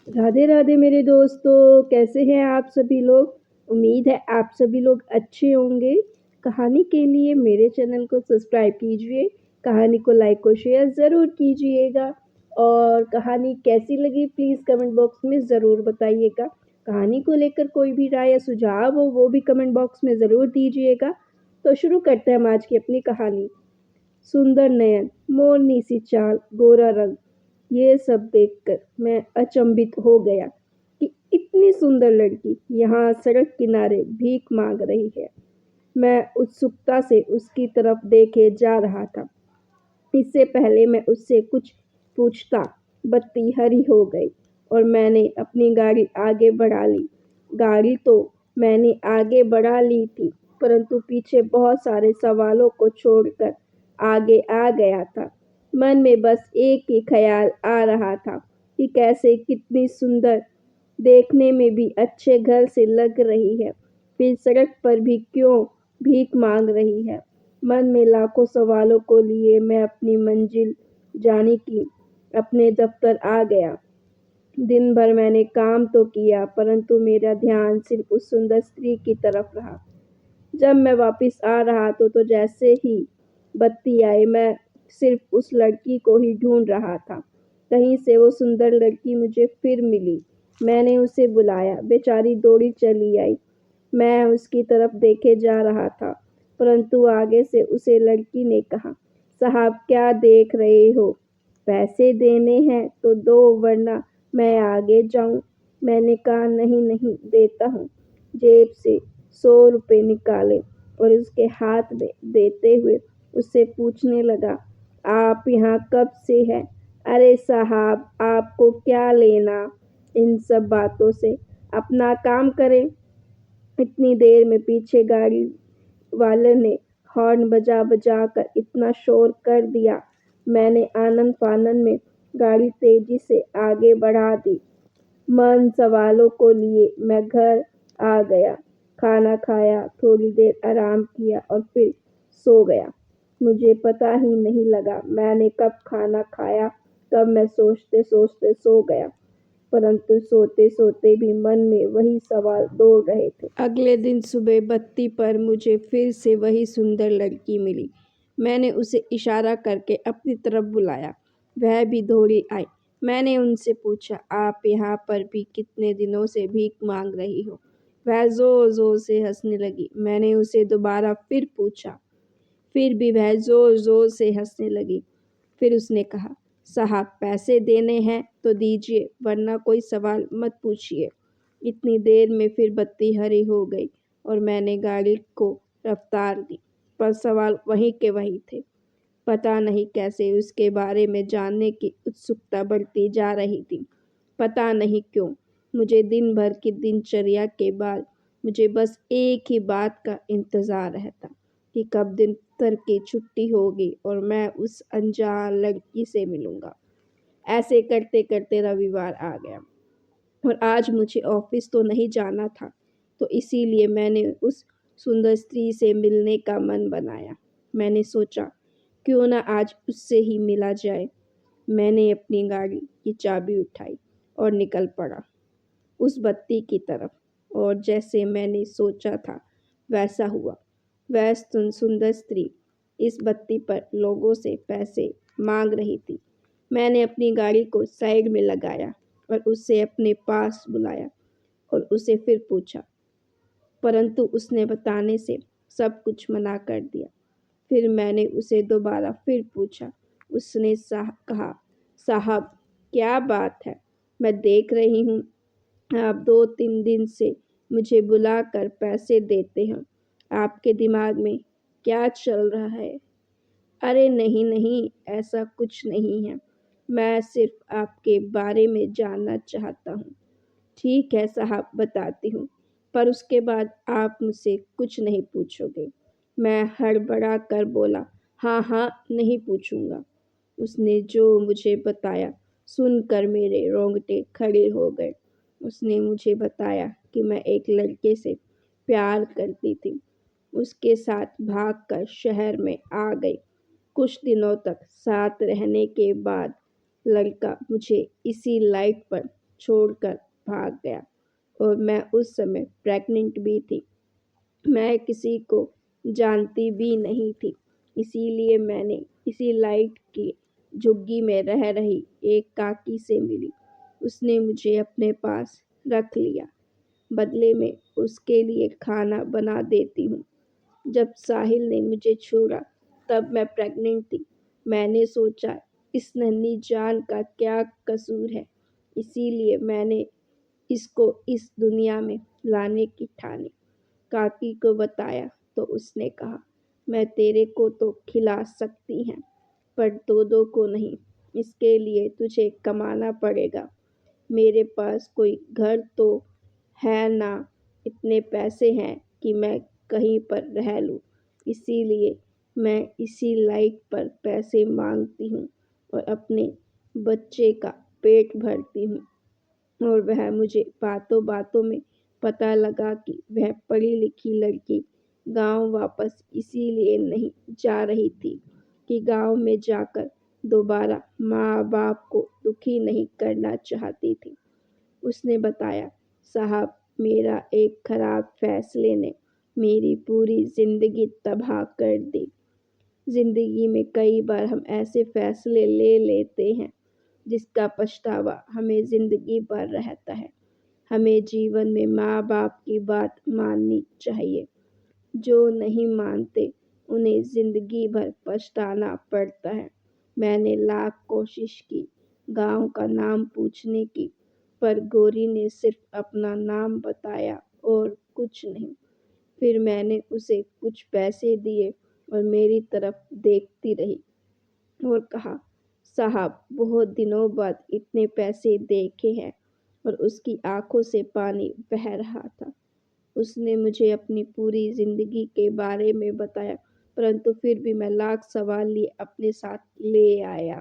राधे राधे मेरे दोस्तों, कैसे हैं आप सभी लोग। उम्मीद है आप सभी लोग अच्छे होंगे। कहानी के लिए मेरे चैनल को सब्सक्राइब कीजिए, कहानी को लाइक और शेयर ज़रूर कीजिएगा। और कहानी कैसी लगी प्लीज़ कमेंट बॉक्स में ज़रूर बताइएगा। कहानी को लेकर कोई भी राय या सुझाव हो वो भी कमेंट बॉक्स में ज़रूर दीजिएगा। तो शुरू करते हैं हम आज की अपनी कहानी। सुंदर नयन, मोरनी सी चाल, गोरा रंग, ये सब देखकर मैं अचंभित हो गया कि इतनी सुंदर लड़की यहाँ सड़क किनारे भीख मांग रही है। मैं उत्सुकता से उसकी तरफ देखे जा रहा था। इससे पहले मैं उससे कुछ पूछता, बत्ती हरी हो गई और मैंने अपनी गाड़ी आगे बढ़ा ली। गाड़ी तो मैंने आगे बढ़ा ली थी, परंतु पीछे बहुत सारे सवालों को छोड़कर आगे आ गया था। मन में बस एक ही ख्याल आ रहा था कि कैसे कितनी सुंदर, देखने में भी अच्छे घर से लग रही है, फिर सड़क पर भी क्यों भीख मांग रही है। मन में लाखों सवालों को लिए मैं अपनी मंजिल जाने की अपने दफ्तर आ गया। दिन भर मैंने काम तो किया, परंतु मेरा ध्यान सिर्फ उस सुंदर स्त्री की तरफ रहा। जब मैं वापस आ रहा तो जैसे ही बत्ती आई, मैं सिर्फ उस लड़की को ही ढूंढ रहा था। कहीं से वो सुंदर लड़की मुझे फिर मिली। मैंने उसे बुलाया, बेचारी दौड़ी चली आई। मैं उसकी तरफ देखे जा रहा था, परंतु आगे से उसे लड़की ने कहा, साहब क्या देख रहे हो, पैसे देने हैं तो दो, वरना मैं आगे जाऊं। मैंने कहा, नहीं नहीं, देता हूँ। जेब से 100 रुपये निकाले और उसके हाथ में देते हुए उससे पूछने लगा, आप यहाँ कब से हैं। अरे साहब, आपको क्या लेना इन सब बातों से, अपना काम करें। इतनी देर में पीछे गाड़ी वाले ने हॉर्न बजा बजा कर इतना शोर कर दिया, मैंने आनंद फानन में गाड़ी तेजी से आगे बढ़ा दी। मन सवालों को लिए मैं घर आ गया, खाना खाया, थोड़ी देर आराम किया और फिर सो गया। मुझे पता ही नहीं लगा मैंने कब खाना खाया, कब मैं सोचते सोचते सो गया। परंतु सोते सोते भी मन में वही सवाल दौड़ रहे थे। अगले दिन सुबह बत्ती पर मुझे फिर से वही सुंदर लड़की मिली। मैंने उसे इशारा करके अपनी तरफ बुलाया। वह भी दौड़ी आई। मैंने उनसे पूछा, आप यहाँ पर भी कितने दिनों से भीख मांग रही हो। वह जोर जोर से हंसने लगी। मैंने उसे दोबारा फिर पूछा, फिर भी वह जोर जोर से हंसने लगी। फिर उसने कहा, साहब पैसे देने हैं तो दीजिए, वरना कोई सवाल मत पूछिए। इतनी देर में फिर बत्ती हरी हो गई और मैंने गाड़ी को रफ्तार दी, पर सवाल वहीं के वहीं थे। पता नहीं कैसे उसके बारे में जानने की उत्सुकता बढ़ती जा रही थी। पता नहीं क्यों मुझे दिन भर की दिनचर्या के बाद मुझे बस एक ही बात का इंतज़ार रहता कि कब दिन भर की छुट्टी होगी और मैं उस अनजान लड़की से मिलूंगा। ऐसे करते करते रविवार आ गया और आज मुझे ऑफिस तो नहीं जाना था, तो इसीलिए मैंने उस सुंदर स्त्री से मिलने का मन बनाया। मैंने सोचा, क्यों ना आज उससे ही मिला जाए। मैंने अपनी गाड़ी की चाबी उठाई और निकल पड़ा उस बत्ती की तरफ। और जैसे मैंने सोचा था वैसा हुआ। वह सुंदर स्त्री इस बत्ती पर लोगों से पैसे मांग रही थी। मैंने अपनी गाड़ी को साइड में लगाया और उसे अपने पास बुलाया और उसे फिर पूछा, परंतु उसने बताने से सब कुछ मना कर दिया। फिर मैंने उसे दोबारा फिर पूछा। उसने कहा, साहब क्या बात है, मैं देख रही हूँ आप 2-3 दिन से मुझे बुलाकर पैसे देते हैं। आपके दिमाग में क्या चल रहा है। अरे नहीं नहीं, ऐसा कुछ नहीं है, मैं सिर्फ आपके बारे में जानना चाहता हूँ। ठीक है साहब, बताती हूँ, पर उसके बाद आप मुझसे कुछ नहीं पूछोगे। मैं हड़बड़ा कर बोला, हाँ हाँ, नहीं पूछूंगा। उसने जो मुझे बताया सुनकर मेरे रोंगटे खड़े हो गए। उसने मुझे बताया कि मैं एक लड़के से प्यार करती थी। उसके साथ भागकर शहर में आ गई। कुछ दिनों तक साथ रहने के बाद लड़का मुझे इसी लाइट पर چھوڑ کر بھاگ گیا اور میں اس سمے پریگننٹ بھی تھی۔ میں کسی کو جانتی بھی نہیں تھی، اسی لیے میں نے اسی لائٹ کی جھگی میں رہ رہی ایک کاکی سے ملی۔ اس نے مجھے اپنے پاس رکھ لیا، بدلے میں اس کے لیے کھانا بنا دیتی ہوں۔ جب ساحل نے مجھے چھوڑا تب میں پریگننٹ تھی۔ میں نے سوچا اس ننھی جان کا کیا قصور ہے، اسی لیے میں نے اس کو اس دنیا میں لانے کی ٹھانی۔ کاکی کو بتایا تو اس نے کہا، میں تیرے کو تو کھلا سکتی ہیں پر دودو کو نہیں، اس کے لیے تجھے کمانا پڑے گا۔ میرے پاس کوئی گھر تو ہے نہ اتنے پیسے ہیں کہ میں کہیں پر رہ لوں، اسی لیے میں اسی لائٹ پر پیسے مانگتی ہوں اور اپنے بچے کا پیٹ بھرتی ہوں۔ اور وہ مجھے باتوں باتوں میں پتہ لگا کہ وہ پڑھی لکھی لڑکی گاؤں واپس اسی لیے نہیں جا رہی تھی کہ گاؤں میں جا کر دوبارہ ماں باپ کو دکھی نہیں کرنا چاہتی تھی۔ اس نے بتایا، صاحب میرا ایک خراب فیصلے نے میری پوری زندگی تباہ کر دی۔ زندگی میں کئی بار ہم ایسے فیصلے لے لیتے ہیں جس کا پچھتاوا ہمیں زندگی بھر رہتا ہے۔ ہمیں جیون میں ماں باپ کی بات ماننی چاہیے۔ جو نہیں مانتے انہیں زندگی بھر پچھتانا پڑتا ہے۔ میں نے لاکھ کوشش کی گاؤں کا نام پوچھنے کی، پر گوری نے صرف اپنا نام بتایا اور کچھ نہیں۔ پھر میں نے اسے کچھ پیسے دیے اور میری طرف دیکھتی رہی اور کہا، صاحب بہت دنوں بعد اتنے پیسے دیکھے ہیں، اور اس کی آنکھوں سے پانی بہہ رہا تھا۔ اس نے مجھے اپنی پوری زندگی کے بارے میں بتایا، پرنتو پھر بھی میں لاکھ سوال لیے اپنے ساتھ لے آیا۔